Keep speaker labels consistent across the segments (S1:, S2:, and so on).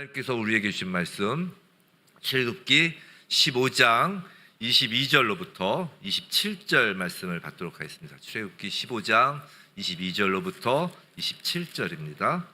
S1: 하나님께서 우리에게 주신 말씀 출애굽기 15장 22절로부터 27절 말씀을 받도록 하겠습니다. 출애굽기 15장 22절로부터 27절입니다.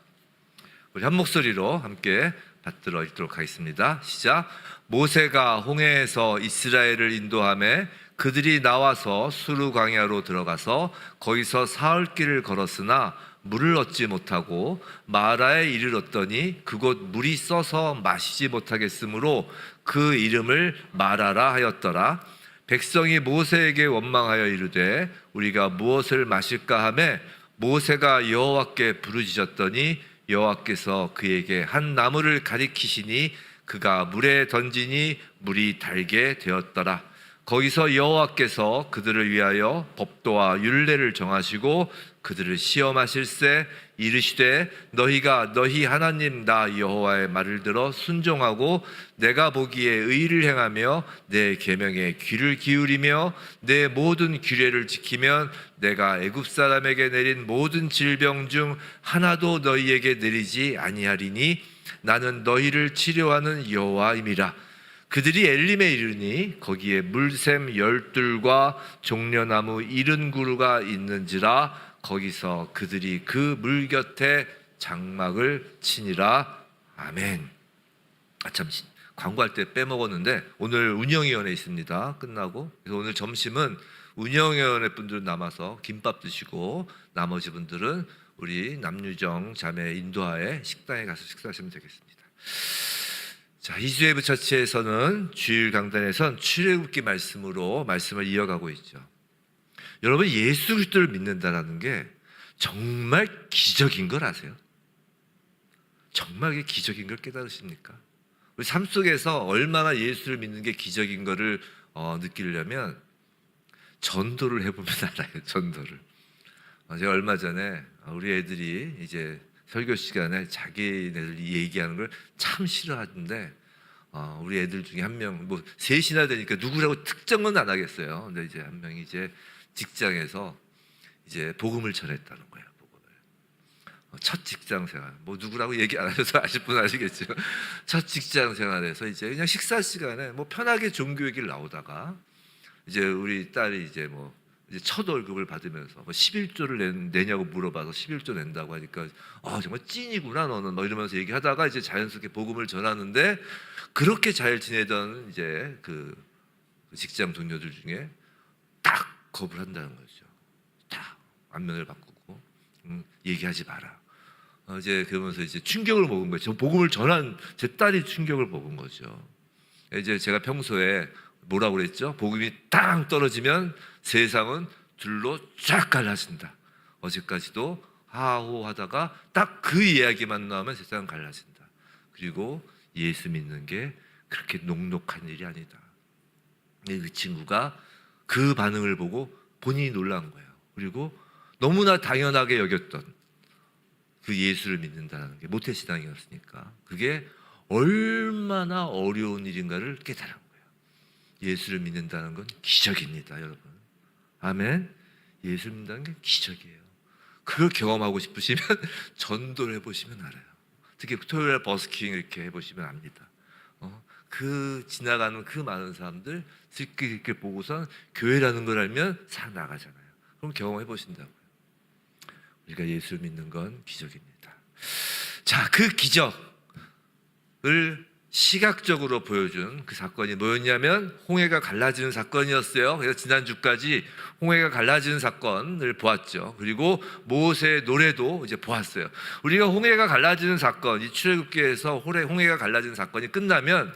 S1: 우리 한 목소리로 함께 받들어 읽도록 하겠습니다. 시작. 모세가 홍해에서 이스라엘을 인도하며 그들이 나와서 수르 광야로 들어가서 거기서 사흘 길을 걸었으나 물을 얻지 못하고 마라에 이르렀더니 그곳 물이 써서 마시지 못하겠으므로 그 이름을 마라라 하였더라. 백성이 모세에게 원망하여 이르되 우리가 무엇을 마실까 하매 모세가 여호와께 부르짖었더니 여호와께서 그에게 한 나무를 가리키시니 그가 물에 던지니 물이 달게 되었더라. 거기서 여호와께서 그들을 위하여 법도와 율례를 정하시고 그들을 시험하실세 이르시되 너희가 너희 하나님 나 여호와의 말을 들어 순종하고 내가 보기에 의를 행하며 내 계명에 귀를 기울이며 내 모든 규례를 지키면 내가 애굽 사람에게 내린 모든 질병 중 하나도 너희에게 내리지 아니하리니 나는 너희를 치료하는 여호와임이라. 그들이 엘림에 이르니 거기에 물샘 12과 종려나무 70그루가 있는지라. 거기서 그들이 그 물 곁에 장막을 치니라. 아멘. 참 광고할 때 빼먹었는데 오늘 운영위원회 있습니다. 끝나고 그래서 오늘 점심은 운영위원회 분들은 남아서 김밥 드시고 나머지 분들은 우리 남유정 자매 인도하에 식당에 가서 식사하시면 되겠습니다. 자, 이수예브 처치에서는 주일 강단에선 출애굽기 말씀으로 말씀을 이어가고 있죠. 여러분, 예수 그리스도를 믿는다라는 게 정말 기적인 걸 아세요? 정말 이게 기적인 걸 깨달으십니까? 우리 삶 속에서 얼마나 예수를 믿는 게 기적인 거를 느끼려면 전도를 해보면 알아요. 전도를. 제가 얼마 전에 우리 애들이 이제 설교 시간에 자기네들이 얘기하는 걸 참 싫어하는데 우리 애들 중에 한 명, 뭐 셋이나 되니까 누구라고 특정은 안 하겠어요. 근데 이제 한 명이 이제 직장에서 이제 복음을 전했다는 거예요. 복음을. 첫 직장 생활. 뭐 누구라고 얘기 안 하셔서 아실 분 아시겠죠. 첫 직장 생활에서 이제 그냥 식사 시간에 뭐 편하게 종교 얘기를 나오다가 이제 우리 딸이 이제 뭐 이제 첫 월급을 받으면서 뭐 11조를 내냐고 물어봐서 11조 낸다고 하니까 정말 찐이구나 너는 뭐 이러면서 얘기하다가 이제 자연스럽게 복음을 전하는데 그렇게 잘 지내던 이제 그 직장 동료들 중에 딱 겁을 한다는 거죠. 딱 안면을 바꾸고 얘기하지 마라. 이제 그러면서 이제 충격을 먹은 거죠. 복음을 전한 제 딸이 충격을 먹은 거죠. 이제 제가 평소에 뭐라고 그랬죠? 복음이 땅 떨어지면 세상은 둘로 쫙 갈라진다. 어제까지도 하하호 하다가 딱 그 이야기만 나오면 세상은 갈라진다. 그리고 예수 믿는 게 그렇게 녹록한 일이 아니다. 그 친구가 그 반응을 보고 본인이 놀란 거예요. 그리고 너무나 당연하게 여겼던 그 예수를 믿는다는 게 모태신앙이었으니까 그게 얼마나 어려운 일인가를 깨달은 거예요. 예수를 믿는다는 건 기적입니다, 여러분. 아멘. 예수를 믿는다는 게 기적이에요. 그걸 경험하고 싶으시면 전도를 해보시면 알아요. 특히 토요일 버스킹 이렇게 해보시면 압니다. 그 지나가는 그 많은 사람들 슬기슬기 보고선 교회라는 걸 알면 살아나가잖아요. 그럼 경험해 보신다고요. 우리가 예수를 믿는 건 기적입니다. 자, 그 기적을 시각적으로 보여준 그 사건이 뭐였냐면 홍해가 갈라지는 사건이었어요. 그래서 지난주까지 홍해가 갈라지는 사건을 보았죠. 그리고 모세의 노래도 이제 보았어요. 우리가 홍해가 갈라지는 사건, 이 출애굽기에서 홍해가 갈라지는 사건이 끝나면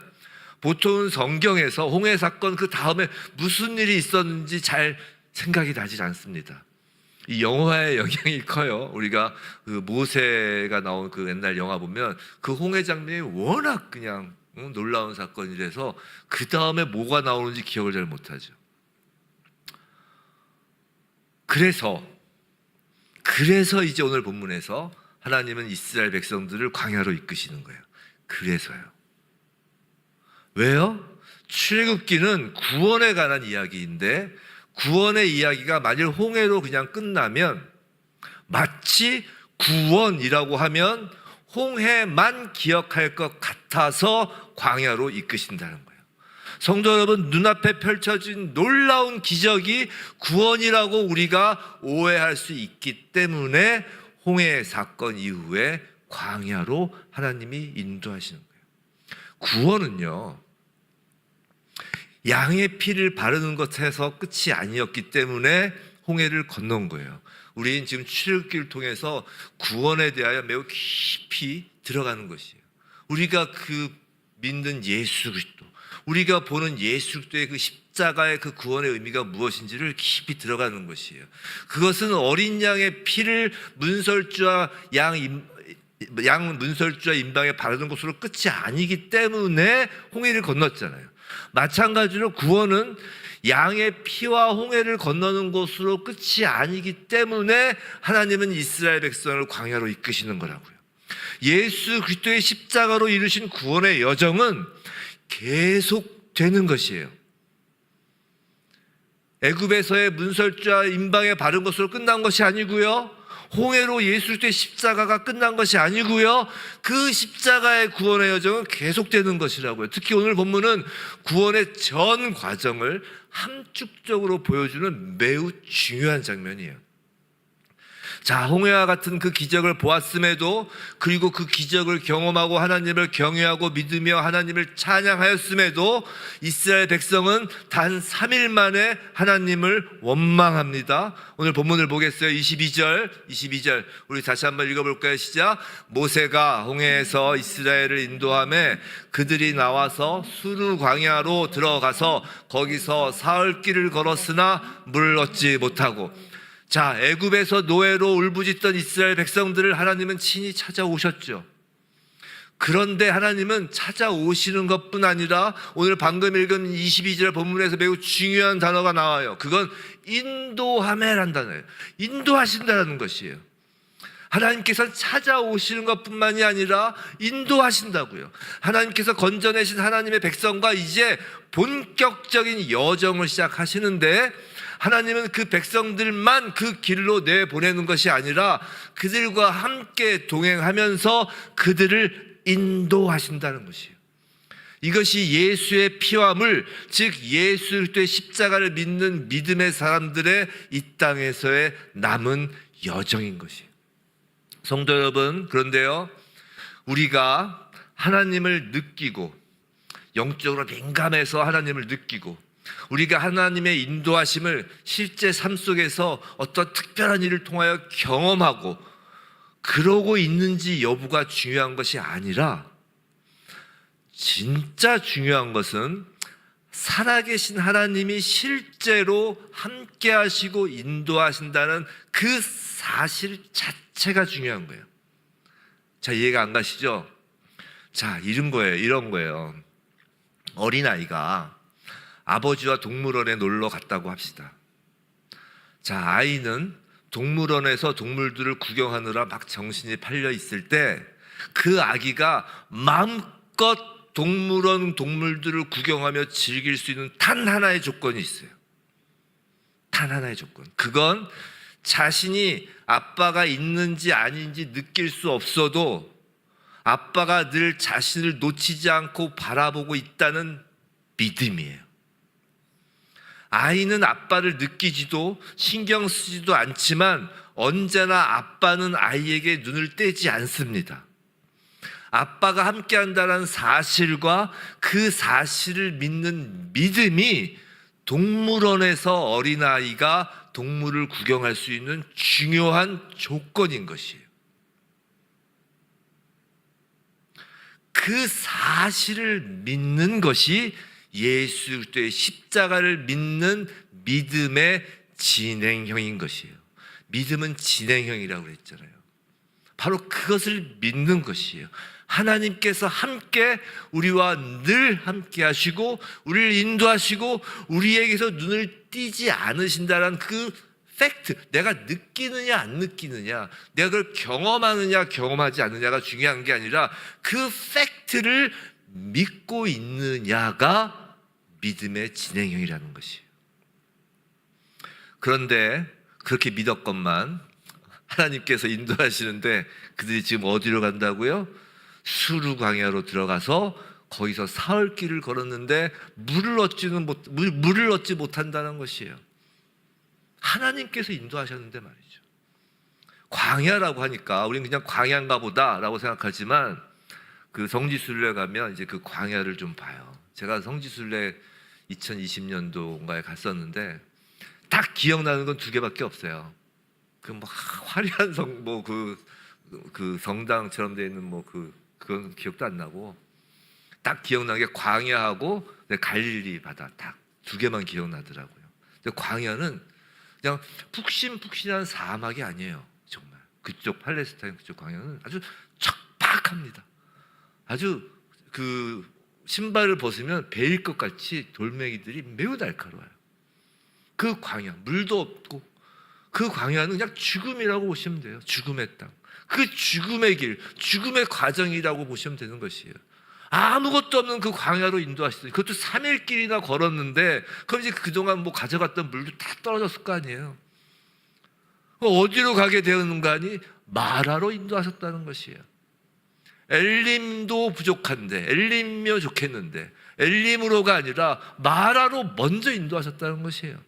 S1: 보통은 성경에서 홍해 사건 그 다음에 무슨 일이 있었는지 잘 생각이 나지 않습니다. 이 영화의 영향이 커요. 우리가 그 모세가 나온 그 옛날 영화 보면 그 홍해 장면이 워낙 그냥 놀라운 사건이라서 그 다음에 뭐가 나오는지 기억을 잘 못하죠. 그래서 이제 오늘 본문에서 하나님은 이스라엘 백성들을 광야로 이끄시는 거예요. 그래서요. 왜요? 출애굽기는 구원에 관한 이야기인데 구원의 이야기가 만일 홍해로 그냥 끝나면 마치 구원이라고 하면 홍해만 기억할 것 같아서 광야로 이끄신다는 거예요. 성도 여러분, 눈앞에 펼쳐진 놀라운 기적이 구원이라고 우리가 오해할 수 있기 때문에 홍해 사건 이후에 광야로 하나님이 인도하시는 거예요. 구원은요, 양의 피를 바르는 것에서 끝이 아니었기 때문에 홍해를 건넌 거예요. 우리는 지금 출애굽기를 통해서 구원에 대하여 매우 깊이 들어가는 것이에요. 우리가 그 믿는 예수 그리스도, 우리가 보는 예수 그리스도의 그 십자가의 그 구원의 의미가 무엇인지를 깊이 들어가는 것이에요. 그것은 어린 양의 피를 문설주와 양 문설주와 임방에 바르는 것으로 끝이 아니기 때문에 홍해를 건넜잖아요. 마찬가지로 구원은 양의 피와 홍해를 건너는 것으로 끝이 아니기 때문에 하나님은 이스라엘 백성을 광야로 이끄시는 거라고요. 예수 그리스도의 십자가로 이루신 구원의 여정은 계속되는 것이에요. 애굽에서의 문설주와 임방에 바른 것으로 끝난 것이 아니고요, 홍해로 예수 그리스도의 십자가가 끝난 것이 아니고요, 그 십자가의 구원의 여정은 계속되는 것이라고요. 특히 오늘 본문은 구원의 전 과정을 함축적으로 보여주는 매우 중요한 장면이에요. 자, 홍해와 같은 그 기적을 보았음에도, 그리고 그 기적을 경험하고 하나님을 경외하고 믿으며 하나님을 찬양하였음에도 이스라엘 백성은 단 3일 만에 하나님을 원망합니다. 오늘 본문을 보겠어요. 22절 우리 다시 한번 읽어볼까요? 시작. 모세가 홍해에서 이스라엘을 인도하며 그들이 나와서 수르 광야로 들어가서 거기서 사흘 길을 걸었으나 물을 얻지 못하고. 자, 애굽에서 노예로 울부짖던 이스라엘 백성들을 하나님은 친히 찾아오셨죠. 그런데 하나님은 찾아오시는 것뿐 아니라 오늘 방금 읽은 22절 본문에서 매우 중요한 단어가 나와요. 그건 인도하매라는 단어예요. 인도하신다는 것이에요. 하나님께서 찾아오시는 것뿐만이 아니라 인도하신다고요. 하나님께서 건져내신 하나님의 백성과 이제 본격적인 여정을 시작하시는데, 하나님은 그 백성들만 그 길로 내보내는 것이 아니라 그들과 함께 동행하면서 그들을 인도하신다는 것이에요. 이것이 예수의 피와 물, 즉 예수 그리스도의 십자가를 믿는 믿음의 사람들의 이 땅에서의 남은 여정인 것이에요. 성도 여러분, 그런데요, 우리가 하나님을 느끼고, 영적으로 민감해서 하나님을 느끼고, 우리가 하나님의 인도하심을 실제 삶 속에서 어떤 특별한 일을 통하여 경험하고 그러고 있는지 여부가 중요한 것이 아니라, 진짜 중요한 것은 살아계신 하나님이 실제로 함께 하시고 인도하신다는 그 사실 자체가 중요한 거예요. 자, 이해가 안 가시죠? 자, 이런 거예요. 어린아이가 아버지와 동물원에 놀러 갔다고 합시다. 자, 아이는 동물원에서 동물들을 구경하느라 막 정신이 팔려 있을 때 그 아기가 마음껏 동물원 동물들을 구경하며 즐길 수 있는 단 하나의 조건이 있어요. 단 하나의 조건. 그건 자신이 아빠가 있는지 아닌지 느낄 수 없어도 아빠가 늘 자신을 놓치지 않고 바라보고 있다는 믿음이에요. 아이는 아빠를 느끼지도 신경 쓰지도 않지만 언제나 아빠는 아이에게 눈을 떼지 않습니다. 아빠가 함께 한다는 사실과 그 사실을 믿는 믿음이 동물원에서 어린아이가 동물을 구경할 수 있는 중요한 조건인 것이에요. 그 사실을 믿는 것이 예수 그리스도의 십자가를 믿는 믿음의 진행형인 것이에요. 믿음은 진행형이라고 했잖아요. 바로 그것을 믿는 것이에요. 하나님께서 함께 우리와 늘 함께 하시고 우리를 인도하시고 우리에게서 눈을 띄지 않으신다는 그 팩트, 내가 느끼느냐 안 느끼느냐, 내가 그걸 경험하느냐 경험하지 않느냐가 중요한 게 아니라 그 팩트를 믿고 있느냐가 믿음의 진행형이라는 것이에요. 그런데 그렇게 믿었건만 하나님께서 인도하시는데 그들이 지금 어디로 간다고요? 수르 광야로 들어가서 거기서 사흘 길을 걸었는데 물을 얻지 못한다는 것이에요. 하나님께서 인도하셨는데 말이죠. 광야라고 하니까 우리는 그냥 광야인가 보다라고 생각하지만 그 성지순례 가면 이제 그 광야를 좀 봐요. 제가 성지순례 2020년도인가에 갔었는데 딱 기억나는 건 두 개밖에 없어요. 그 뭐 화려한 그 성당처럼 되어 있는 그건 기억도 안 나고 딱 기억나는 게 광야하고 갈릴리 바다 딱 두 개만 기억나더라고요. 근데 광야는 그냥 푹신푹신한 사막이 아니에요. 정말 그쪽 팔레스타인 그쪽 광야는 아주 척박합니다. 아주 그 신발을 벗으면 베일 것 같이 돌멩이들이 매우 날카로워요. 그 광야 물도 없고 그 광야는 그냥 죽음이라고 보시면 돼요. 죽음의 땅. 그 죽음의 길, 죽음의 과정이라고 보시면 되는 것이에요. 아무것도 없는 그 광야로 인도하시더니 그것도 3일 길이나 걸었는데 그럼 이제 그동안 가져갔던 물도 다 떨어졌을 거 아니에요. 어디로 가게 되었는가 하니 마라로 인도하셨다는 것이에요. 엘림도 부족한데 엘림이면 좋겠는데 엘림으로가 아니라 마라로 먼저 인도하셨다는 것이에요.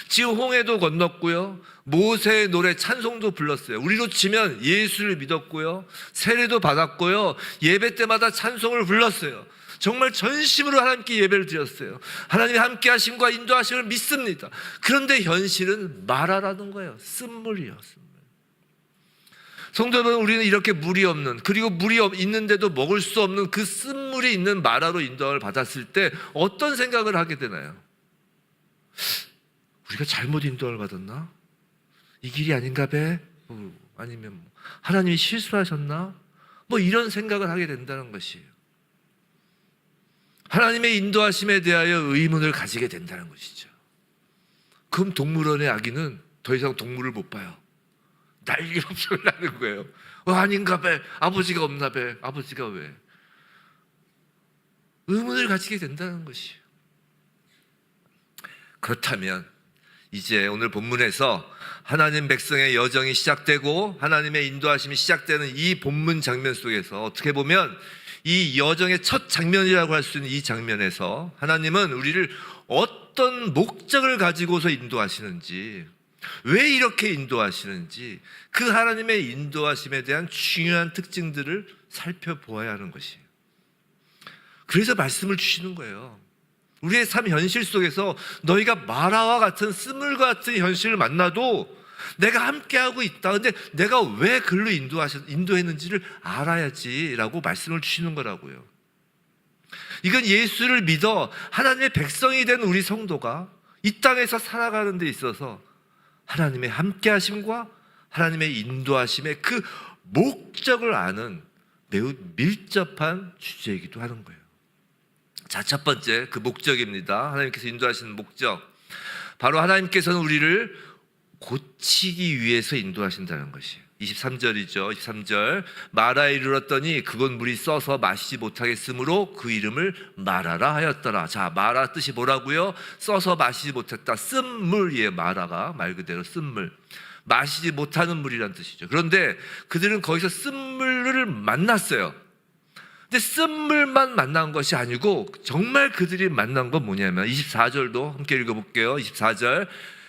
S1: 지금 홍해도 건넜고요. 모세의 노래 찬송도 불렀어요. 우리로 치면 예수를 믿었고요. 세례도 받았고요. 예배 때마다 찬송을 불렀어요. 정말 전심으로 하나님께 예배를 드렸어요. 하나님의 함께 하심과 인도하심을 믿습니다. 그런데 현실은 마라라는 거예요. 쓴물이요. 쓴물. 성도 여러분, 우리는 이렇게 물이 없는, 그리고 물이 있는데도 먹을 수 없는 그 쓴물이 있는 마라로 인도를 받았을 때 어떤 생각을 하게 되나요? 우리가 잘못 인도를 받았나? 이 길이 아닌가 배? 아니면 하나님이 실수하셨나? 이런 생각을 하게 된다는 것이에요. 하나님의 인도하심에 대하여 의문을 가지게 된다는 것이죠. 그럼 동물원의 아기는 더 이상 동물을 못 봐요. 난리없이 소리 나는 거예요. 아닌가 배? 아버지가 없나 배? 아버지가 왜? 의문을 가지게 된다는 것이에요. 그렇다면 이제 오늘 본문에서 하나님 백성의 여정이 시작되고 하나님의 인도하심이 시작되는 이 본문 장면 속에서 어떻게 보면 이 여정의 첫 장면이라고 할 수 있는 이 장면에서 하나님은 우리를 어떤 목적을 가지고서 인도하시는지, 왜 이렇게 인도하시는지, 그 하나님의 인도하심에 대한 중요한 특징들을 살펴보아야 하는 것이에요. 그래서 말씀을 주시는 거예요. 우리의 삶 현실 속에서 너희가 마라와 같은 쓴물과 같은 현실을 만나도 내가 함께하고 있다. 근데 내가 왜 글로 인도했는지를 알아야지라고 말씀을 주시는 거라고요. 이건 예수를 믿어 하나님의 백성이 된 우리 성도가 이 땅에서 살아가는 데 있어서 하나님의 함께하심과 하나님의 인도하심의 그 목적을 아는 매우 밀접한 주제이기도 하는 거예요. 자, 첫 번째 그 목적입니다. 하나님께서 인도하시는 목적, 바로 하나님께서는 우리를 고치기 위해서 인도하신다는 것이에요. 23절이죠. 23절, 마라에 이르렀더니 그곳 물이 써서 마시지 못하겠으므로 그 이름을 마라라 하였더라. 자, 마라 뜻이 뭐라고요? 써서 마시지 못했다. 쓴물이에요. 마라가 말 그대로 쓴물, 마시지 못하는 물이란 뜻이죠. 그런데 그들은 거기서 쓴물을 만났어요. 근데 쓴물만 만난 것이 아니고 정말 그들이 만난 건 뭐냐면 24절도 함께 읽어볼게요. 24절,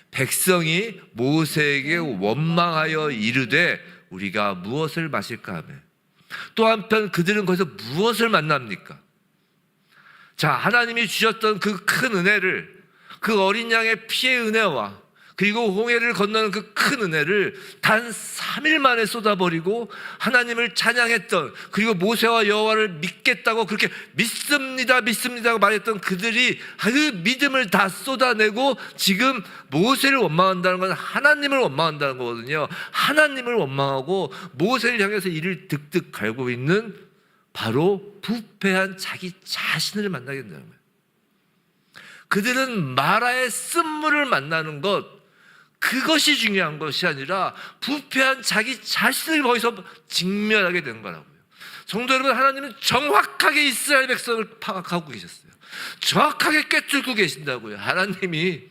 S1: 백성이 모세에게 원망하여 이르되 우리가 무엇을 마실까 하며, 또 한편 그들은 거기서 무엇을 만납니까? 자, 하나님이 주셨던 그 큰 은혜를, 그 어린 양의 피의 은혜와 그리고 홍해를 건너는 그 큰 은혜를 단 3일 만에 쏟아버리고 하나님을 찬양했던, 그리고 모세와 여호와를 믿겠다고 그렇게 믿습니다고 말했던 그들이 그 믿음을 다 쏟아내고 지금 모세를 원망한다는 건 하나님을 원망한다는 거거든요. 하나님을 원망하고 모세를 향해서 이를 득득 갈고 있는 바로 부패한 자기 자신을 만나게 된다는 거예요. 그들은 마라의 쓴물을 만나는 것, 그것이 중요한 것이 아니라 부패한 자기 자신을 거기서 직면하게 된 거라고요. 성도 여러분, 하나님은 정확하게 이스라엘 백성을 파악하고 계셨어요. 정확하게 꿰뚫고 계신다고요. 하나님이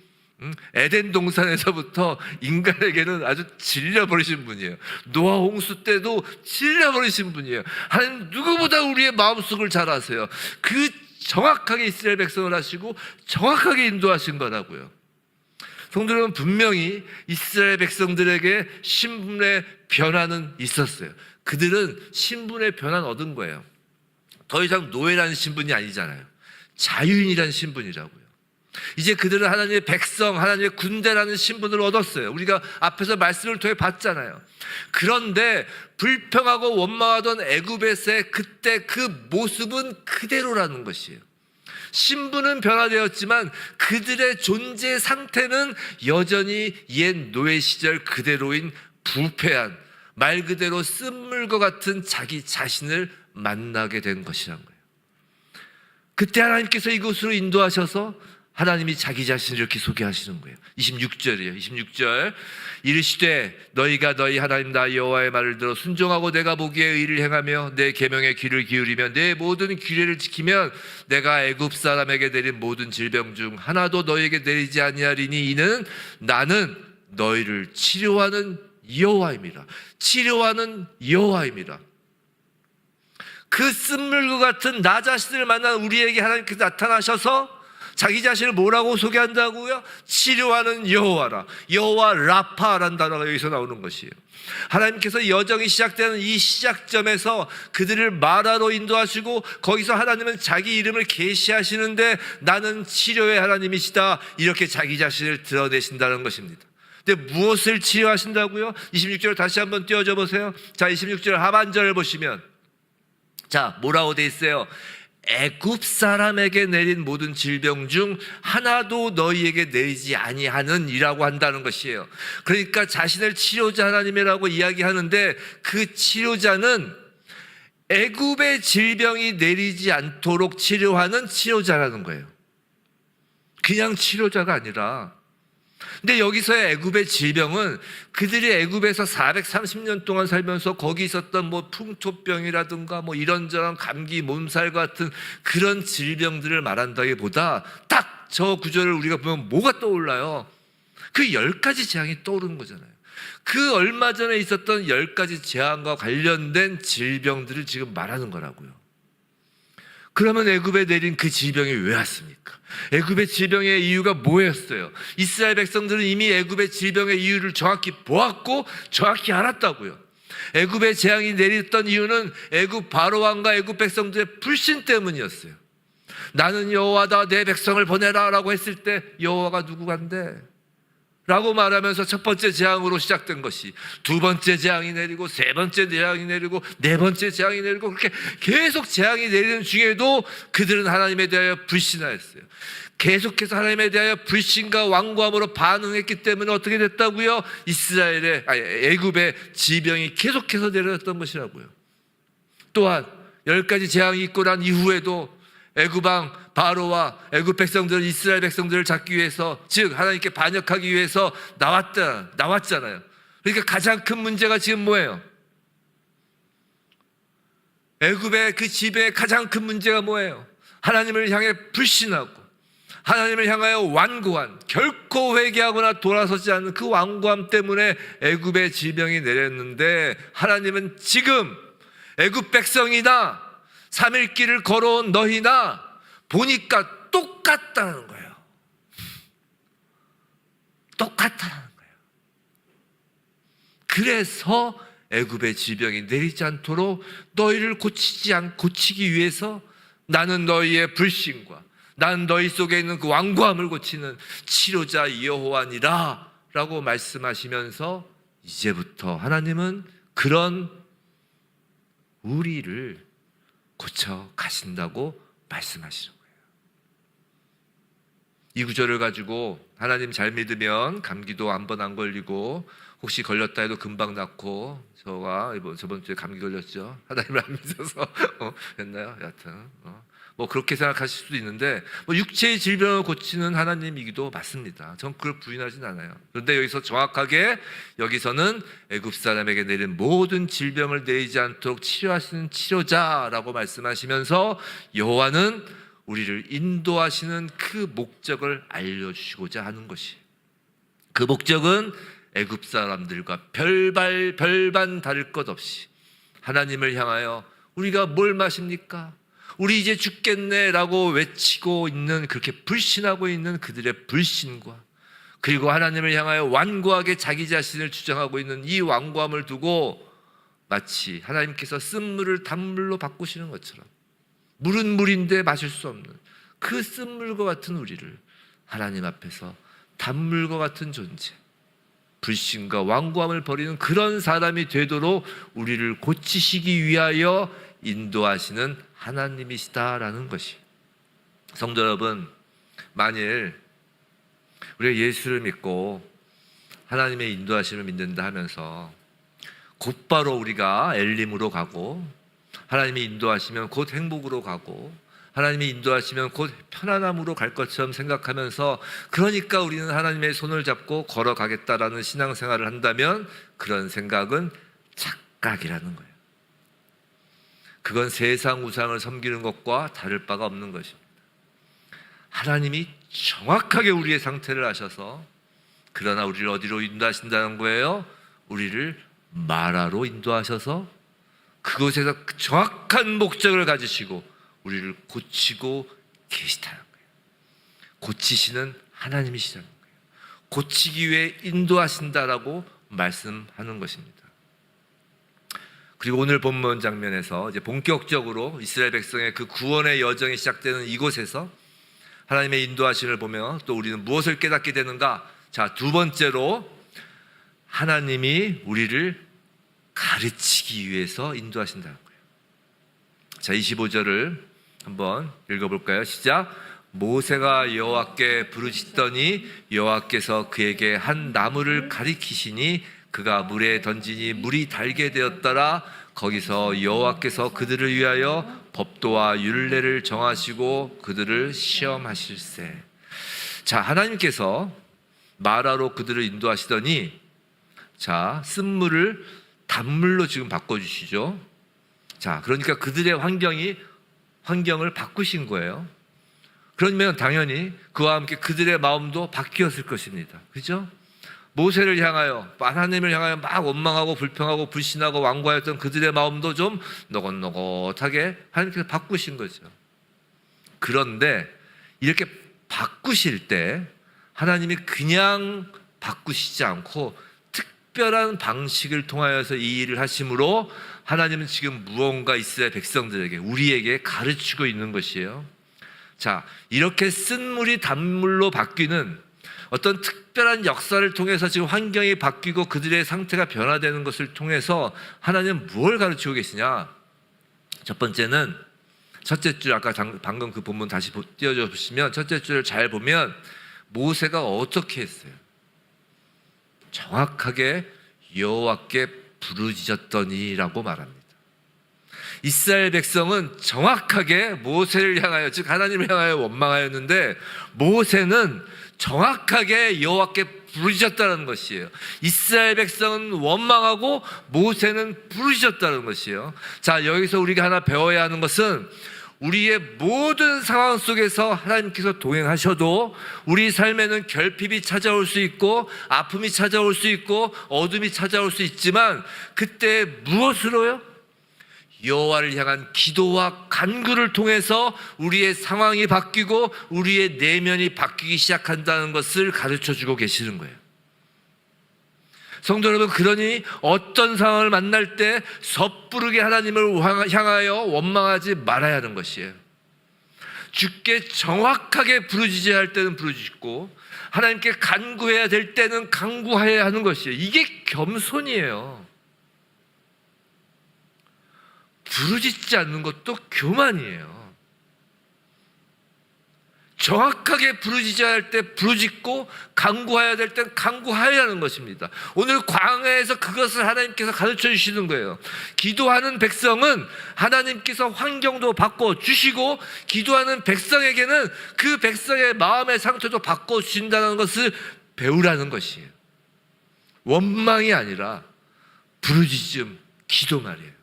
S1: 에덴 동산에서부터 인간에게는 아주 질려버리신 분이에요. 노아 홍수 때도 질려버리신 분이에요. 하나님 누구보다 우리의 마음속을 잘 아세요. 그 정확하게 이스라엘 백성을 하시고 정확하게 인도하신 거라고요. 성도 여러분, 분명히 이스라엘 백성들에게 신분의 변화는 있었어요. 그들은 신분의 변화는 얻은 거예요. 더 이상 노예라는 신분이 아니잖아요. 자유인이라는 신분이라고요. 이제 그들은 하나님의 백성, 하나님의 군대라는 신분을 얻었어요. 우리가 앞에서 말씀을 통해 봤잖아요. 그런데 불평하고 원망하던 애굽에서의 그때 그 모습은 그대로라는 것이에요. 신분은 변화되었지만 그들의 존재 상태는 여전히 옛 노예 시절 그대로인 부패한, 말 그대로 쓴물과 같은 자기 자신을 만나게 된 것이란 거예요. 그때 하나님께서 이곳으로 인도하셔서 하나님이 자기 자신을 이렇게 소개하시는 거예요. 26절이에요. 26절. 이르시되 너희가 너희 하나님 나 여호와의 말을 들어 순종하고 내가 보기에 의를 행하며 내 계명에 귀를 기울이며 내 모든 규례를 지키면 내가 애굽 사람에게 내린 모든 질병 중 하나도 너희에게 내리지 아니하리니 이는 나는 너희를 치료하는 여호와입니다. 치료하는 여호와입니다. 그 쓴물과 같은 나 자신을 만난 우리에게 하나님께서 나타나셔서 자기 자신을 뭐라고 소개한다고요? 치료하는 여호와라. 여호와 라파라는 단어가 여기서 나오는 것이에요. 하나님께서 여정이 시작되는 이 시작점에서 그들을 마라로 인도하시고 거기서 하나님은 자기 이름을 계시하시는데 나는 치료의 하나님이시다, 이렇게 자기 자신을 드러내신다는 것입니다. 근데 무엇을 치료하신다고요? 26절 다시 한번 띄워줘 보세요. 자, 26절 하반절을 보시면 자, 뭐라고 돼 있어요? 애굽 사람에게 내린 모든 질병 중 하나도 너희에게 내리지 아니하는 이라고 한다는 것이에요. 그러니까 자신을 치료자 하나님이라고 이야기하는데 그 치료자는 애굽의 질병이 내리지 않도록 치료하는 치료자라는 거예요. 그냥 치료자가 아니라. 근데 여기서의 애굽의 질병은 그들이 애굽에서 430년 동안 살면서 거기 있었던 뭐 풍토병이라든가 뭐 이런저런 감기, 몸살 같은 그런 질병들을 말한다기보다 딱 저 구절을 우리가 보면 뭐가 떠올라요? 그 10가지 재앙이 떠오르는 거잖아요. 그 얼마 전에 있었던 10가지 재앙과 관련된 질병들을 지금 말하는 거라고요. 그러면 애굽에 내린 그 질병이 왜 왔습니까? 애굽의 질병의 이유가 뭐였어요? 이스라엘 백성들은 이미 애굽의 질병의 이유를 정확히 보았고 정확히 알았다고요. 애굽의 재앙이 내렸던 이유는 애굽 바로왕과 애굽 백성들의 불신 때문이었어요. 나는 여호와다, 내 백성을 보내라 라고 했을 때 여호와가 누구간데? 라고 말하면서 첫 번째 재앙으로 시작된 것이 두 번째 재앙이 내리고 세 번째 재앙이 내리고 네 번째 재앙이 내리고 그렇게 계속 재앙이 내리는 중에도 그들은 하나님에 대하여 불신하였어요. 계속해서 하나님에 대하여 불신과 완고함으로 반응했기 때문에 어떻게 됐다고요? 애굽의 질병이 계속해서 내려졌던 것이라고요. 또한 10가지 재앙이 있고 난 이후에도 애굽 왕 바로와 애굽 백성들은 이스라엘 백성들을 잡기 위해서, 즉 하나님께 반역하기 위해서 나왔잖아요. 그러니까 가장 큰 문제가 지금 뭐예요? 애굽의 그 지배의 가장 큰 문제가 뭐예요? 하나님을 향해 불신하고 하나님을 향하여 완고한, 결코 회개하거나 돌아서지 않는 그 완고함 때문에 애굽의 질병이 내렸는데 하나님은 지금 애굽 백성이나 3일길을 걸어온 너희나 보니까 똑같다는 거예요. 똑같다는 거예요. 그래서 애굽의 질병이 내리지 않도록 너희를 고치기 위해서 나는 너희의 불신과 나는 너희 속에 있는 그 완고함을 고치는 치료자 여호와니라 라고 말씀하시면서 이제부터 하나님은 그런 우리를 고쳐 가신다고 말씀하시는 거예요. 이 구절을 가지고 하나님 잘 믿으면 감기도 한 번 안 걸리고 혹시 걸렸다 해도 금방 낫고, 저번 주에 감기 걸렸죠. 하나님을 안 믿어서 됐나요? 여하튼 뭐 그렇게 생각하실 수도 있는데 뭐 육체의 질병을 고치는 하나님이기도 맞습니다. 전 그걸 부인하진 않아요. 그런데 여기서 정확하게 여기서는 애굽 사람에게 내린 모든 질병을 내리지 않도록 치료하시는 치료자라고 말씀하시면서 여호와는 우리를 인도하시는 그 목적을 알려주시고자 하는 것이 그 목적은 애굽 사람들과 별반 다를 것 없이 하나님을 향하여 우리가 뭘 마십니까? 우리 이제 죽겠네라고 외치고 있는, 그렇게 불신하고 있는 그들의 불신과, 그리고 하나님을 향하여 완고하게 자기 자신을 주장하고 있는 이 완고함을 두고 마치 하나님께서 쓴물을 단물로 바꾸시는 것처럼, 물은 물인데 마실 수 없는 그 쓴물과 같은 우리를 하나님 앞에서 단물과 같은 존재, 불신과 완고함을 버리는 그런 사람이 되도록 우리를 고치시기 위하여 인도하시는 하나님이시다라는 것이. 성도 여러분, 만일 우리가 예수를 믿고 하나님의 인도하심을 믿는다 하면서 곧바로 우리가 엘림으로 가고, 하나님이 인도하시면 곧 행복으로 가고, 하나님이 인도하시면 곧 편안함으로 갈 것처럼 생각하면서, 그러니까 우리는 하나님의 손을 잡고 걸어가겠다라는 신앙생활을 한다면 그런 생각은 착각이라는 거예요. 그건 세상 우상을 섬기는 것과 다를 바가 없는 것입니다. 하나님이 정확하게 우리의 상태를 아셔서, 그러나 우리를 어디로 인도하신다는 거예요? 우리를 마라로 인도하셔서 그곳에서 정확한 목적을 가지시고 우리를 고치고 계시다는 거예요. 고치시는 하나님이시다는 거예요. 고치기 위해 인도하신다라고 말씀하는 것입니다. 그리고 오늘 본문 장면에서 이제 본격적으로 이스라엘 백성의 그 구원의 여정이 시작되는 이곳에서 하나님의 인도하심을 보며 또 우리는 무엇을 깨닫게 되는가? 자, 두 번째로 하나님이 우리를 가르치기 위해서 인도하신다는 거예요. 자, 25절을 한번 읽어볼까요? 시작. 모세가 여호와께 부르짖더니 여호와께서 그에게 한 나무를 가리키시니 그가 물에 던지니 물이 달게 되었더라. 거기서 여호와께서 그들을 위하여 법도와 율례를 정하시고 그들을 시험하실세. 자, 하나님께서 마라로 그들을 인도하시더니, 자, 쓴물을 단물로 지금 바꿔주시죠. 자, 그러니까 그들의 환경을 바꾸신 거예요. 그러면 당연히 그와 함께 그들의 마음도 바뀌었을 것입니다. 그죠? 모세를 향하여, 하나님을 향하여 막 원망하고 불평하고 불신하고 완고하였던 그들의 마음도 좀 노릇노릇하게 하나님께서 바꾸신 거죠. 그런데 이렇게 바꾸실 때 하나님이 그냥 바꾸시지 않고 특별한 방식을 통하여서 이 일을 하심으로 하나님은 지금 무언가 이스라엘 백성들에게, 우리에게 가르치고 있는 것이에요. 자, 이렇게 쓴물이 단물로 바뀌는 어떤 특별한 역사를 통해서 지금 환경이 바뀌고 그들의 상태가 변화되는 것을 통해서 하나님은 무엇을 가르치고 계시냐? 첫 번째는 첫째 줄, 아까 방금 그 본문 다시 띄워줘 보시면 첫째 줄을 잘 보면 모세가 어떻게 했어요? 정확하게 여호와께 부르짖었더니라고 말합니다. 이스라엘 백성은 정확하게 모세를 향하여, 즉 하나님을 향하여 원망하였는데 모세는 정확하게 여호와께 부르짖었다는 것이에요. 이스라엘 백성은 원망하고 모세는 부르짖었다는 것이에요. 자, 여기서 우리가 하나 배워야 하는 것은 우리의 모든 상황 속에서 하나님께서 동행하셔도 우리 삶에는 결핍이 찾아올 수 있고 아픔이 찾아올 수 있고 어둠이 찾아올 수 있지만 그때 무엇으로요? 여호와를 향한 기도와 간구를 통해서 우리의 상황이 바뀌고 우리의 내면이 바뀌기 시작한다는 것을 가르쳐주고 계시는 거예요. 성도 여러분, 그러니 어떤 상황을 만날 때 섣부르게 하나님을 향하여 원망하지 말아야 하는 것이에요. 주께 정확하게 부르짖어야 할 때는 부르짖고 하나님께 간구해야 될 때는 간구해야 하는 것이에요. 이게 겸손이에요. 부르짖지 않는 것도 교만이에요. 정확하게 부르짖어야 할 때 부르짖고 간구해야 될 땐 간구해야 하는 것입니다. 오늘 광야에서 그것을 하나님께서 가르쳐 주시는 거예요. 기도하는 백성은 하나님께서 환경도 바꿔주시고 기도하는 백성에게는 그 백성의 마음의 상태도 바꿔주신다는 것을 배우라는 것이에요. 원망이 아니라 부르짖음, 기도 말이에요.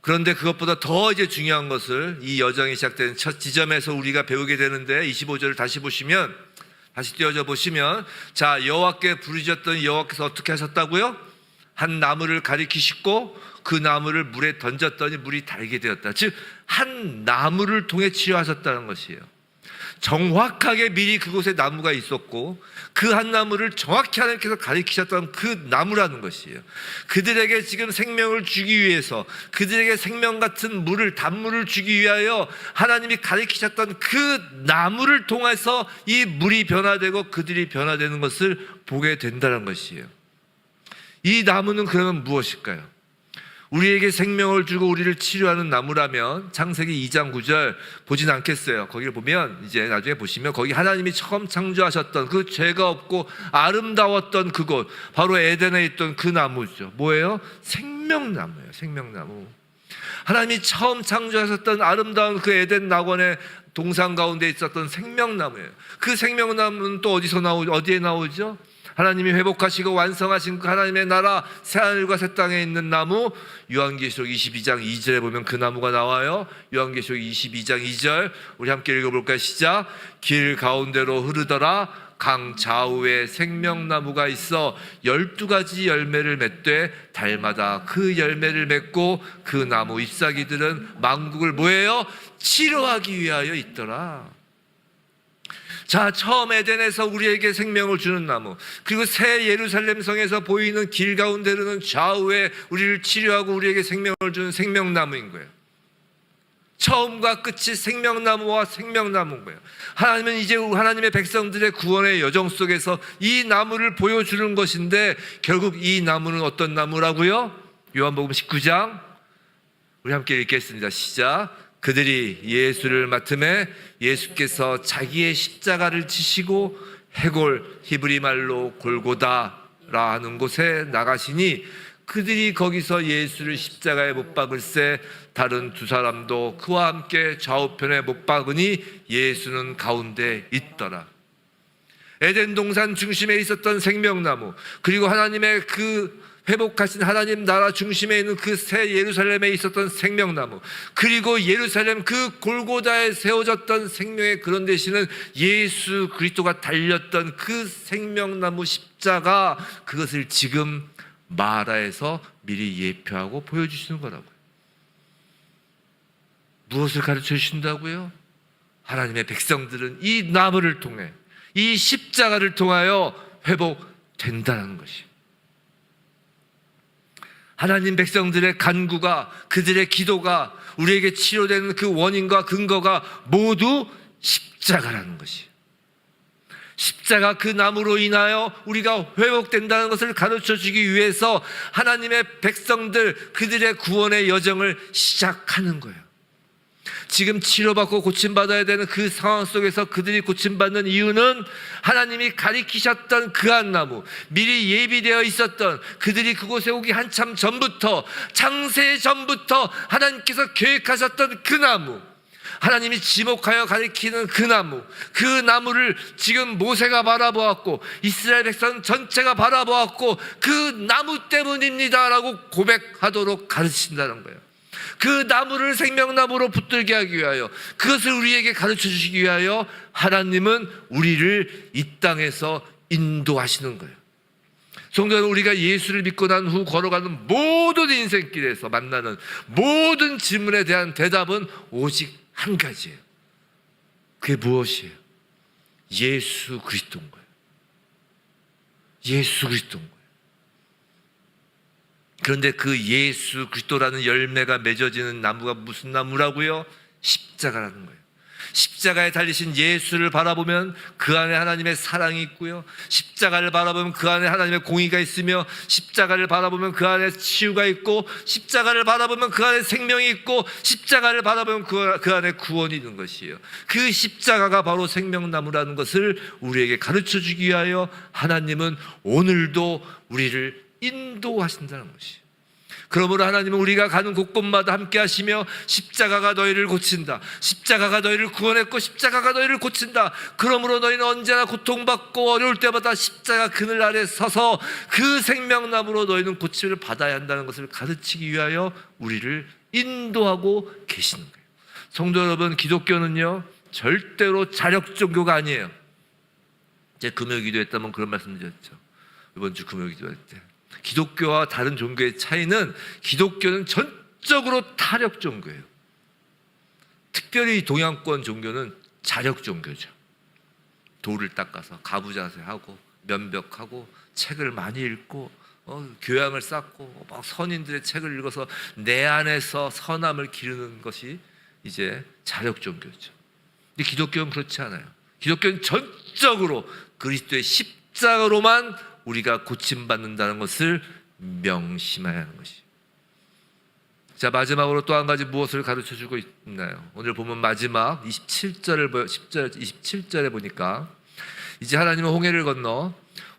S1: 그런데 그것보다 더 이제 중요한 것을 이 여정이 시작된 첫 지점에서 우리가 배우게 되는데 25절을 다시 보시면 다시 띄어져 보시면, 자, 여호와께 부르짖었더니 여호와께서 어떻게 하셨다고요? 한 나무를 가리키시고 그 나무를 물에 던졌더니 물이 달게 되었다. 즉 한 나무를 통해 치료하셨다는 것이에요. 정확하게 미리 그곳에 나무가 있었고 그 한 나무를 정확히 하나님께서 가리키셨던 그 나무라는 것이에요. 그들에게 지금 생명을 주기 위해서, 그들에게 생명 같은 물을, 단물을 주기 위하여 하나님이 가리키셨던 그 나무를 통해서 이 물이 변화되고 그들이 변화되는 것을 보게 된다는 것이에요. 이 나무는 그러면 무엇일까요? 우리에게 생명을 주고 우리를 치료하는 나무라면 창세기 2장 9절 보진 않겠어요. 거기를 보면 이제 나중에 보시면 거기 하나님이 처음 창조하셨던 그 죄가 없고 아름다웠던 그곳, 바로 에덴에 있던 그 나무죠. 뭐예요? 생명나무예요. 생명나무. 하나님이 처음 창조하셨던 아름다운 그 에덴 낙원의 동산 가운데 있었던 생명나무예요. 그 생명나무는 또 어디에 나오죠? 하나님이 회복하시고 완성하신 그 하나님의 나라 새하늘과 새 땅에 있는 나무, 요한계시록 22장 2절에 보면 그 나무가 나와요. 요한계시록 22장 2절 우리 함께 읽어볼까요? 시작. 길 가운데로 흐르더라 강 좌우에 생명나무가 있어 12가지 열매를 맺되 달마다 그 열매를 맺고 그 나무 잎사귀들은 만국을 뭐예요? 치료하기 위하여 있더라. 자, 처음 에덴에서 우리에게 생명을 주는 나무, 그리고 새 예루살렘 성에서 보이는 길 가운데로는 좌우에 우리를 치료하고 우리에게 생명을 주는 생명나무인 거예요. 처음과 끝이 생명나무와 생명나무인 거예요. 하나님은 이제 하나님의 백성들의 구원의 여정 속에서 이 나무를 보여주는 것인데, 결국 이 나무는 어떤 나무라고요? 요한복음 19장 우리 함께 읽겠습니다. 시작. 그들이 예수를 맡음에 예수께서 자기의 십자가를 지시고 해골, 히브리 말로 골고다라 하는 곳에 나가시니 그들이 거기서 예수를 십자가에 못 박을새 다른 두 사람도 그와 함께 좌우편에 못 박으니 예수는 가운데 있더라. 에덴 동산 중심에 있었던 생명나무, 그리고 하나님의 그 회복하신 하나님 나라 중심에 있는 그 새 예루살렘에 있었던 생명나무, 그리고 예루살렘 그 골고다에 세워졌던 생명의 그런 대신은 예수 그리스도가 달렸던 그 생명나무 십자가, 그것을 지금 마라에서 미리 예표하고 보여주시는 거라고요. 무엇을 가르쳐 주신다고요? 하나님의 백성들은 이 나무를 통해, 이 십자가를 통하여 회복된다는 것이에요. 하나님 백성들의 간구가, 그들의 기도가, 우리에게 치료되는 그 원인과 근거가 모두 십자가라는 것이에요. 십자가 그 나무로 인하여 우리가 회복된다는 것을 가르쳐 주기 위해서 하나님의 백성들, 그들의 구원의 여정을 시작하는 거예요. 지금 치료받고 고침받아야 되는 그 상황 속에서 그들이 고침받는 이유는 하나님이 가리키셨던 그 한 나무, 미리 예비되어 있었던, 그들이 그곳에 오기 한참 전부터, 창세 전부터 하나님께서 계획하셨던 그 나무, 하나님이 지목하여 가리키는 그 나무, 그 나무를 지금 모세가 바라보았고 이스라엘 백성 전체가 바라보았고 그 나무 때문입니다 라고 고백하도록 가르친다는 거예요. 그 나무를 생명나무로 붙들게 하기 위하여, 그것을 우리에게 가르쳐 주시기 위하여 하나님은 우리를 이 땅에서 인도하시는 거예요. 성도 여러분, 우리가 예수를 믿고 난 후 걸어가는 모든 인생길에서 만나는 모든 질문에 대한 대답은 오직 한 가지예요. 그게 무엇이에요? 예수 그리스도인 거예요. 예수 그리스도인 거예요. 그런데 그 예수 그리스도라는 열매가 맺어지는 나무가 무슨 나무라고요? 십자가라는 거예요. 십자가에 달리신 예수를 바라보면 그 안에 하나님의 사랑이 있고요, 십자가를 바라보면 그 안에 하나님의 공의가 있으며, 십자가를 바라보면 그 안에 치유가 있고, 십자가를 바라보면 그 안에 생명이 있고, 십자가를 바라보면 그 안에 구원이 있는 것이에요. 그 십자가가 바로 생명나무라는 것을 우리에게 가르쳐 주기 위하여 하나님은 오늘도 우리를 인도하신다는 것이에요. 그러므로 하나님은 우리가 가는 곳곳마다 함께 하시며 십자가가 너희를 고친다, 십자가가 너희를 구원했고 십자가가 너희를 고친다, 그러므로 너희는 언제나 고통받고 어려울 때마다 십자가 그늘 아래 서서 그 생명나무로 너희는 고침을 받아야 한다는 것을 가르치기 위하여 우리를 인도하고 계시는 거예요. 성도 여러분, 기독교는요 절대로 자력 종교가 아니에요. 제가 금요 기도했다면 그런 말씀드렸죠. 이번 주 금요 기도할 때 기독교와 다른 종교의 차이는 기독교는 전적으로 타력 종교예요. 특별히 동양권 종교는 자력 종교죠. 돌을 닦아서 가부좌세하고 면벽하고 책을 많이 읽고 교양을 쌓고 막 선인들의 책을 읽어서 내 안에서 선함을 기르는 것이 이제 자력 종교죠. 근데 기독교는 그렇지 않아요. 기독교는 전적으로 그리스도의 십자가로만 우리가 고침받는다는 것을 명심해야 하는 것이죠. 자, 마지막으로 또 한 가지 무엇을 가르쳐주고 있나요? 오늘 보면 마지막 27절에 보니까 이제 하나님은 홍해를 건너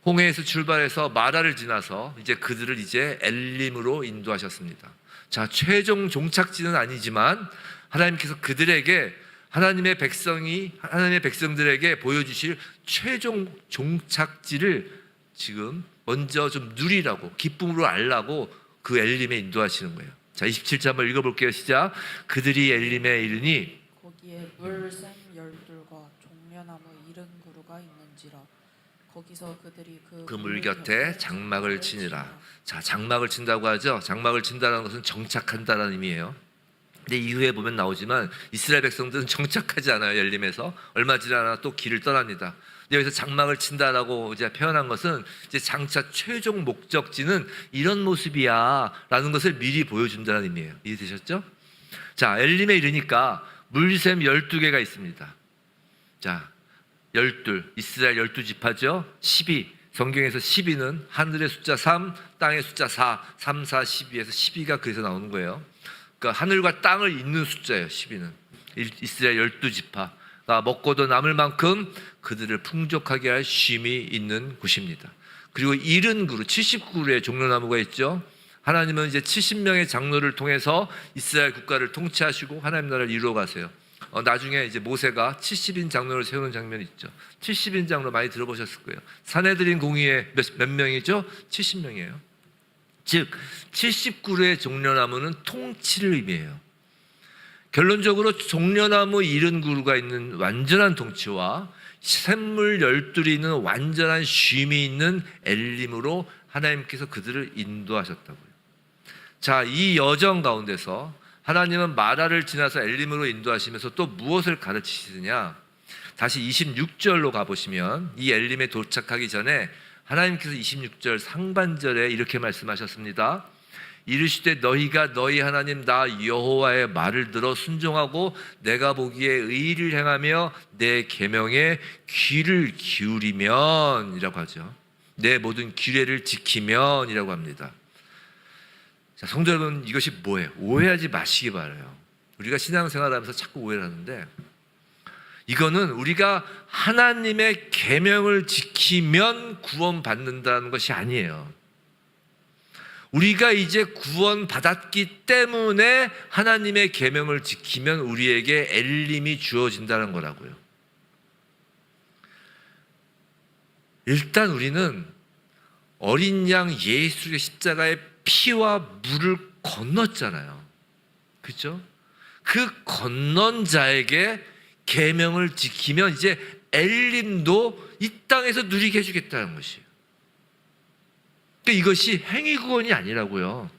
S1: 홍해에서 출발해서 마라를 지나서 이제 그들을 이제 엘림으로 인도하셨습니다. 자, 최종 종착지는 아니지만 하나님께서 그들에게 하나님의 백성들에게 보여주실 최종 종착지를 지금 먼저 좀 누리라고, 기쁨으로 알라고 그 엘림에 인도하시는 거예요. 자, 27절 한번 읽어볼게요. 시작. 그들이 엘림에 이르니
S2: 거기에 물샘 12과 종려나무 70그루가 있는지라. 거기서 그들이 그
S1: 물 곁에 장막을 치니라. 자, 장막을 친다고 하죠. 장막을 친다는 것은 정착한다는 의미예요. 근데 이후에 보면 나오지만 이스라엘 백성들은 정착하지 않아요. 엘림에서 얼마 지나지 않아 또 길을 떠납니다. 근데 여기서 장막을 친다라고 이제 표현한 것은 이제 장차 최종 목적지는 이런 모습이야라는 것을 미리 보여준다는 의미예요. 이해되셨죠? 자, 엘림에 이르니까 물샘 12개가 있습니다. 자, 12 이스라엘 12지파죠. 12 성경에서 12는 하늘의 숫자 3, 땅의 숫자 4, 3, 4, 12에서 12가 그래서 나오는 거예요. 그러니까 하늘과 땅을 잇는 숫자예요. 12는 이스라엘 12지파가 먹고도 남을 만큼 그들을 풍족하게 할 쉼이 있는 곳입니다. 그리고 70그루 70그루의 종려나무가 있죠. 하나님은 이제 70명의 장로를 통해서 이스라엘 국가를 통치하시고 하나님 나라를 이루어 가세요. 나중에 이제 모세가 70인 장로를 세우는 장면이 있죠. 70인 장로 많이 들어보셨을 거예요. 사내들인 공의회 몇 명이죠? 70명이에요. 즉 70그루의 종려나무는 통치를 의미해요. 결론적으로 종려나무 70그루가 있는 완전한 통치와 샘물 12이 있는 완전한 쉼이 있는 엘림으로 하나님께서 그들을 인도하셨다고요. 자, 이 여정 가운데서 하나님은 마라를 지나서 엘림으로 인도하시면서 또 무엇을 가르치시느냐? 다시 26절로 가보시면 이 엘림에 도착하기 전에 하나님께서 26절 상반절에 이렇게 말씀하셨습니다. 이르시되 너희가 너희 하나님 나 여호와의 말을 들어 순종하고 내가 보기에 의를 행하며 내 계명에 귀를 기울이면 이라고 하죠. 내 모든 규례를 지키면 이라고 합니다. 자, 성도 여러분, 이것이 뭐예요? 오해하지 마시기 바라요. 우리가 신앙생활하면서 자꾸 오해를 하는데 이거는 우리가 하나님의 계명을 지키면 구원받는다는 것이 아니에요. 우리가 이제 구원받았기 때문에 하나님의 계명을 지키면 우리에게 엘림이 주어진다는 거라고요. 일단 우리는 어린 양 예수의 십자가의 피와 물을 건넜잖아요. 그렇죠? 그 건넌 자에게 계명을 지키면 이제 엘림도 이 땅에서 누리게 해주겠다는 것이에요. 그러니까 이것이 행위 구원이 아니라고요.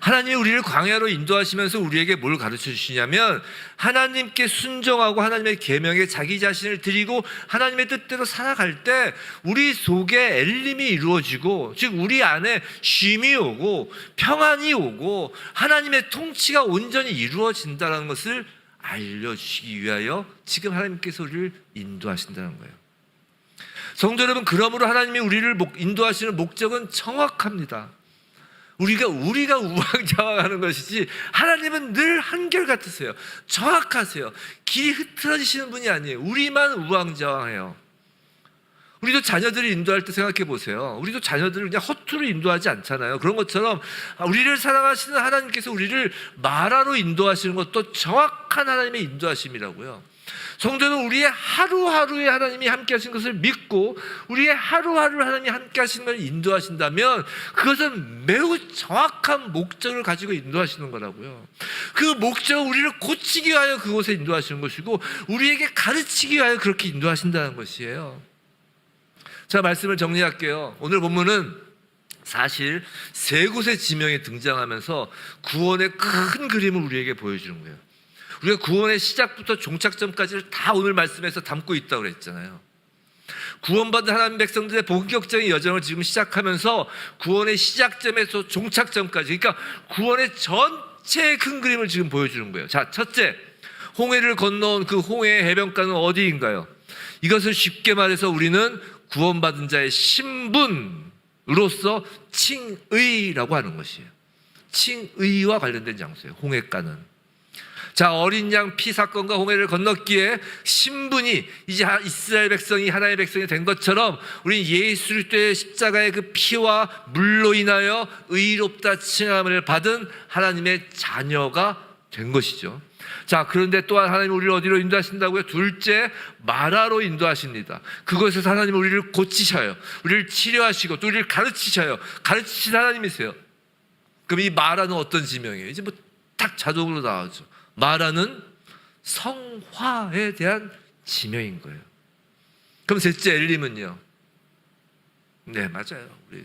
S1: 하나님이 우리를 광야로 인도하시면서 우리에게 뭘 가르쳐 주시냐면 하나님께 순종하고 하나님의 계명에 자기 자신을 드리고 하나님의 뜻대로 살아갈 때 우리 속에 엘림이 이루어지고, 즉 우리 안에 쉼이 오고 평안이 오고 하나님의 통치가 온전히 이루어진다는 것을 알려주시기 위하여 지금 하나님께서 우리를 인도하신다는 거예요. 성도 여러분, 그러므로 하나님이 우리를 인도하시는 목적은 정확합니다. 우리가 우왕좌왕하는 것이지 하나님은 늘 한결같으세요. 정확하세요. 길이 흐트러지시는 분이 아니에요. 우리만 우왕좌왕해요. 우리도 자녀들을 인도할 때 생각해 보세요. 우리도 자녀들을 그냥 허투루 인도하지 않잖아요. 그런 것처럼 우리를 사랑하시는 하나님께서 우리를 마라로 인도하시는 것도 정확한 하나님의 인도하심이라고요. 성도는 우리의 하루하루에 하나님이 함께 하신 것을 믿고 우리의 하루하루 하나님이 함께 하시는 것을 인도하신다면 그것은 매우 정확한 목적을 가지고 인도하시는 거라고요. 그 목적은 우리를 고치기 위하여 그곳에 인도하시는 것이고 우리에게 가르치기 위하여 그렇게 인도하신다는 것이에요. 자, 말씀을 정리할게요. 오늘 본문은 사실 세 곳의 지명이 등장하면서 구원의 큰 그림을 우리에게 보여주는 거예요. 우리가 구원의 시작부터 종착점까지를 다 오늘 말씀에서 담고 있다고 그랬잖아요. 구원받은 하나님 백성들의 본격적인 여정을 지금 시작하면서 구원의 시작점에서 종착점까지, 그러니까 구원의 전체의 큰 그림을 지금 보여주는 거예요. 자, 첫째, 홍해를 건너온 그 홍해의 해변가는 어디인가요? 이것을 쉽게 말해서 우리는 구원받은 자의 신분으로서 칭의라고 하는 것이에요. 칭의와 관련된 장소예요, 홍해가는. 자, 어린 양 피 사건과 홍해를 건넜기에 신분이 이제 이스라엘 백성이 하나님의 백성이 된 것처럼 우리는 예수 그리스도의 십자가의 그 피와 물로 인하여 의롭다 칭함을 받은 하나님의 자녀가 된 것이죠. 자, 그런데 또한 하나님 우리를 어디로 인도하신다고요? 둘째, 마라로 인도하십니다. 그곳에서 하나님 우리를 고치셔요. 우리를 치료하시고 또 우리를 가르치셔요. 가르치신 하나님이세요. 그럼 이 마라는 어떤 지명이에요? 이제 뭐 딱 자동으로 나오죠. 마라는 성화에 대한 지명인 거예요. 그럼 셋째, 엘림은요? 네, 맞아요. 우리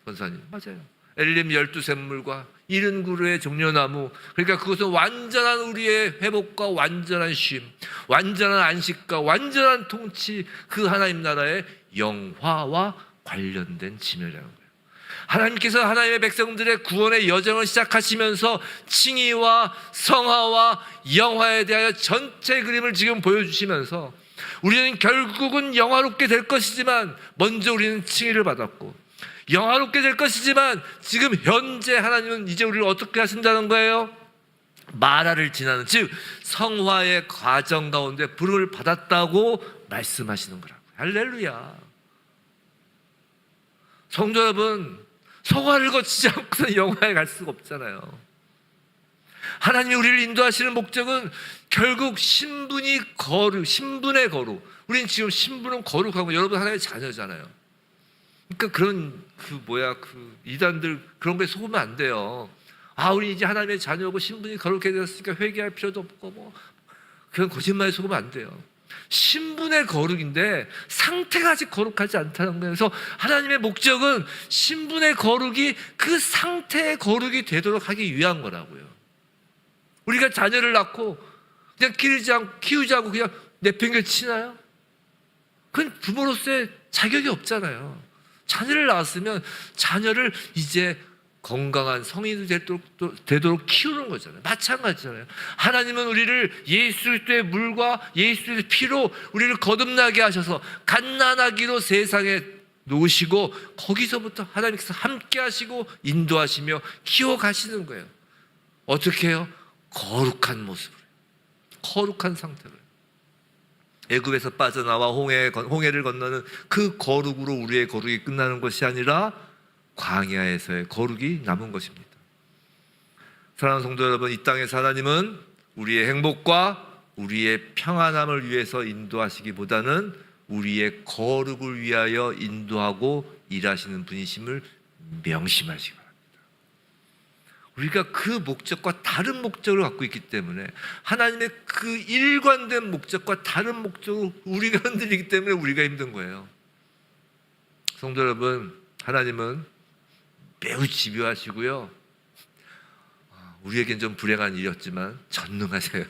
S1: 권사님 맞아요. 엘림 12샘물과 70그루의 종려나무, 그러니까 그것은 완전한 우리의 회복과 완전한 쉼, 완전한 안식과 완전한 통치, 그 하나님 나라의 영화와 관련된 지명이라는 거예요. 하나님께서 하나님의 백성들의 구원의 여정을 시작하시면서 칭의와 성화와 영화에 대하여 전체 그림을 지금 보여주시면서 우리는 결국은 영화롭게 될 것이지만 먼저 우리는 칭의를 받았고, 영화롭게 될 것이지만 지금 현재 하나님은 이제 우리를 어떻게 하신다는 거예요? 마라를 지나는, 즉 성화의 과정 가운데 부름을 받았다고 말씀하시는 거라고요. 할렐루야. 성도 여러분, 성화를 거치지 않고는 영화에 갈 수가 없잖아요. 하나님이 우리를 인도하시는 목적은 결국 신분의 거룩. 우리는 지금 신분은 거룩하고 여러분 하나님의 자녀잖아요. 그러니까 그런 이단들 그런 거에 속으면 안 돼요. 아, 우리 이제 하나님의 자녀고 신분이 거룩해 되었으니까 회개할 필요도 없고 그런 거짓말에 속으면 안 돼요. 신분의 거룩인데 상태가 아직 거룩하지 않다는 거예요. 그래서 하나님의 목적은 신분의 거룩이 그 상태의 거룩이 되도록 하기 위한 거라고요. 우리가 자녀를 낳고 그냥 키우지 않고 그냥 내팽개치나요? 그건 부모로서의 자격이 없잖아요. 자녀를 낳았으면 자녀를 이제 건강한 성인이 되도록 키우는 거잖아요. 마찬가지잖아요. 하나님은 우리를 예수 그리스도의 물과 예수 그리스도의 피로 우리를 거듭나게 하셔서 갓난아기로 세상에 놓으시고 거기서부터 하나님께서 함께 하시고 인도하시며 키워가시는 거예요. 어떻게 해요? 거룩한 모습으로, 거룩한 상태로. 애굽에서 빠져나와 홍해를 건너는 그 거룩으로 우리의 거룩이 끝나는 것이 아니라 광야에서의 거룩이 남은 것입니다. 사랑하는 성도 여러분, 이 땅에서 하나님은 우리의 행복과 우리의 평안함을 위해서 인도하시기보다는 우리의 거룩을 위하여 인도하고 일하시는 분이심을 명심하시기 바랍니다. 우리가 그 목적과 다른 목적을 갖고 있기 때문에, 하나님의 그 일관된 목적과 다른 목적으로 우리가 흔들리기 때문에 우리가 힘든 거예요. 성도 여러분, 하나님은 매우 집요하시고요, 우리에겐 좀 불행한 일이었지만 전능하세요.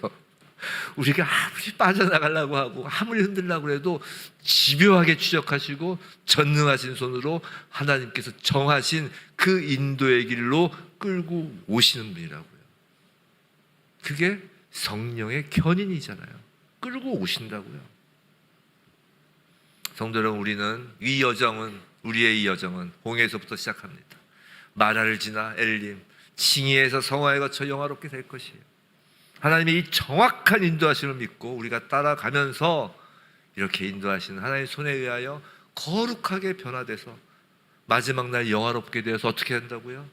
S1: 우리가 아무리 빠져나가려고 하고 아무리 흔들려고 해도 집요하게 추적하시고 전능하신 손으로 하나님께서 정하신 그 인도의 길로 끌고 오시는 분이라고요. 그게 성령의 견인이잖아요. 끌고 오신다고요. 성도 여러분, 우리의 이 여정은 홍해에서부터 시작합니다. 마라를 지나 엘림, 칭의에서 성화에 거쳐 영화롭게 될 것이에요. 하나님의 이 정확한 인도하심을 믿고 우리가 따라가면서 이렇게 인도하시는 하나님의 손에 의하여 거룩하게 변화돼서 마지막 날 영화롭게 되어서 어떻게 한다고요?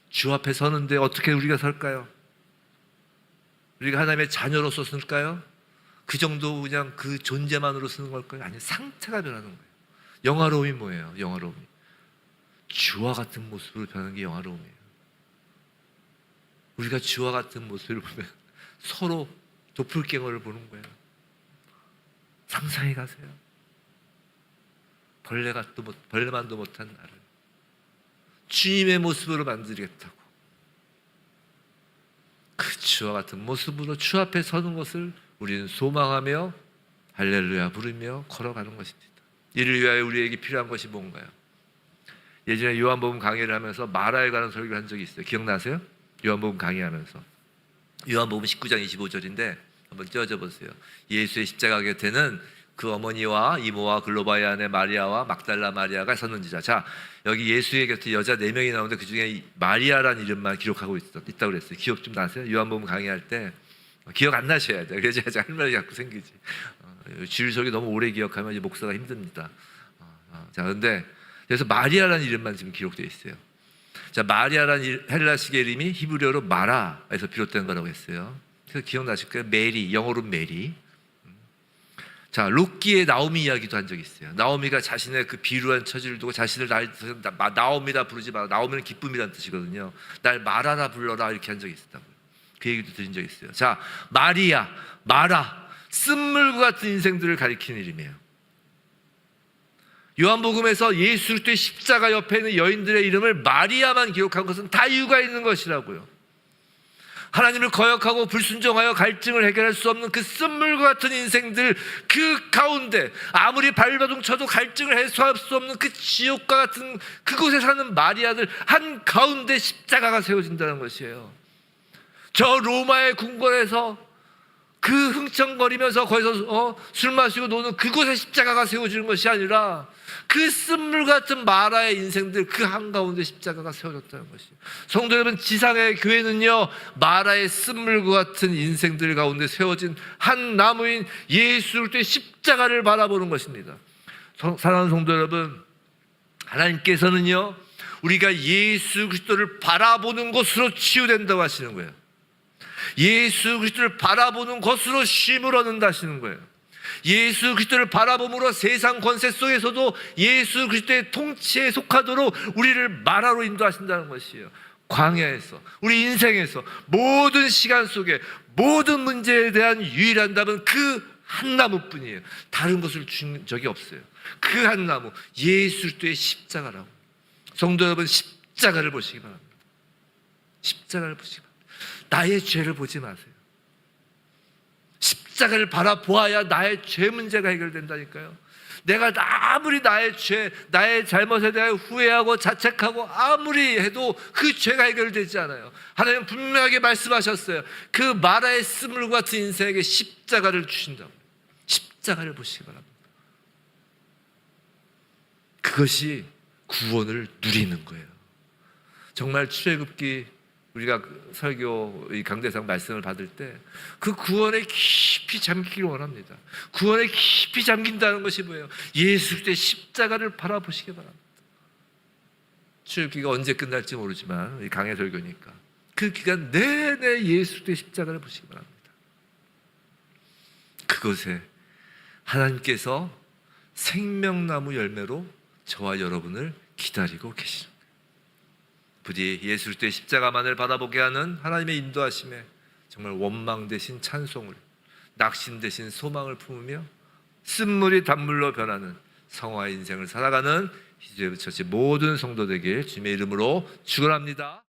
S1: 주 앞에 서는데 어떻게 우리가 설까요? 우리가 하나님의 자녀로서 설까요? 그 정도 그냥 그 존재만으로 쓰는 걸까요? 아니, 상태가 변하는 거예요. 영화로움이 뭐예요? 영화로움이 주와 같은 모습으로 변하는 게 영화로움이에요. 우리가 주와 같은 모습을 보면 서로 도플갱어를 보는 거예요. 상상해 가세요. 벌레만도 못한 나를 주님의 모습으로 만들겠다고, 그 주와 같은 모습으로 주 앞에 서는 것을 우리는 소망하며 할렐루야 부르며 걸어가는 것입니다. 이를 위하여 우리에게 필요한 것이 뭔가요? 예전에 요한복음 강의를 하면서 마라에 관한 설교를 한 적이 있어요. 기억나세요? 요한복음 강의하면서 요한복음 19장 25절인데 한번 띄워줘 보세요. 예수의 십자가 곁에는 그 어머니와 이모와 글로바의 아내 마리아와 막달라 마리아가 섰는지라. 자, 여기 예수의 곁에 여자 4명이 나오는데 그 중에 마리아라는 이름만 기록하고 있다고 그랬어요. 기억 좀 나세요? 요한복음 강의할 때 기억 안 나셔야 돼요. 그래야 할 말이 자꾸 생기지. 주일 설교 너무 오래 기억하면 이제 목사가 힘듭니다. 자, 그런데 그래서 마리아라는 이름만 지금 기록되어 있어요. 자, 마리아라는 헬라식의 이름이 히브리어로 마라에서 비롯된 거라고 했어요. 그래서 기억나실 거예요. 메리, 영어로 메리. 자, 록기의 나오미 이야기도 한 적이 있어요. 나오미가 자신의 그 비루한 처지를 두고 자신을 나오미라 부르지 마라. 나오미는 기쁨이라는 뜻이거든요. 날 마라라 불러라 이렇게 한 적이 있었다고요. 그 얘기도 들은 적이 있어요. 자, 마리아, 마라, 쓴물과 같은 인생들을 가리키는 이름이에요. 요한복음에서 예수 그리스도의 십자가 옆에 있는 여인들의 이름을 마리아만 기록한 것은 다 이유가 있는 것이라고요. 하나님을 거역하고 불순종하여 갈증을 해결할 수 없는 그 쓴물과 같은 인생들, 그 가운데 아무리 발버둥 쳐도 갈증을 해소할 수 없는 그 지옥과 같은 그곳에 사는 마리아들 한가운데 십자가가 세워진다는 것이에요. 저 로마의 궁궐에서 그 흥청거리면서 거기서 술 마시고 노는 그곳에 십자가가 세워지는 것이 아니라 그 쓴물 같은 마라의 인생들 그 한가운데 십자가가 세워졌다는 것이에요. 성도 여러분, 지상의 교회는요, 마라의 쓴물과 같은 인생들 가운데 세워진 한 나무인 예수 그리스도의 십자가를 바라보는 것입니다. 사랑하는 성도 여러분, 하나님께서는요, 우리가 예수 그리스도를 바라보는 것으로 치유된다고 하시는 거예요. 예수 그리스도를 바라보는 것으로 쉼을 얻는다 하시는 거예요. 예수 그리스도를 바라봄으로 세상 권세 속에서도 예수 그리스도의 통치에 속하도록 우리를 마라로 인도하신다는 것이에요. 광야에서, 우리 인생에서, 모든 시간 속에 모든 문제에 대한 유일한 답은 그 한 나무뿐이에요. 다른 것을 준 적이 없어요. 그 한 나무, 예수 그리스도의 십자가라고. 성도 여러분, 십자가를 보시기 바랍니다. 십자가를 보시기 바랍니다. 나의 죄를 보지 마세요. 십자가를 바라보아야 나의 죄 문제가 해결된다니까요. 내가 아무리 나의 죄, 나의 잘못에 대해 후회하고 자책하고 아무리 해도 그 죄가 해결되지 않아요. 하나님은 분명하게 말씀하셨어요. 그 마라의 쓴물 같은 인생에게 십자가를 주신다고. 십자가를 보시기 바랍니다. 그것이 구원을 누리는 거예요. 정말 출애굽기 우리가 설교 이 강대상 말씀을 받을 때 그 구원에 깊이 잠기기를 원합니다. 구원에 깊이 잠긴다는 것이 뭐예요? 예수 그리스도의 십자가를 바라보시기 바랍니다. 출애굽기가 언제 끝날지 모르지만 이 강해 설교니까 그 기간 내내 예수 그리스도의 십자가를 보시기 바랍니다. 그곳에 하나님께서 생명나무 열매로 저와 여러분을 기다리고 계시는 거예요. 부디 예수 그리스도의 십자가만을 바라보게 하는 하나님의 인도하심에 정말 원망 대신 찬송을, 낙심 대신 소망을 품으며 쓴물이 단물로 변하는 성화의 인생을 살아가는 희주의 처치 모든 성도 되길 주님의 이름으로 축원합니다.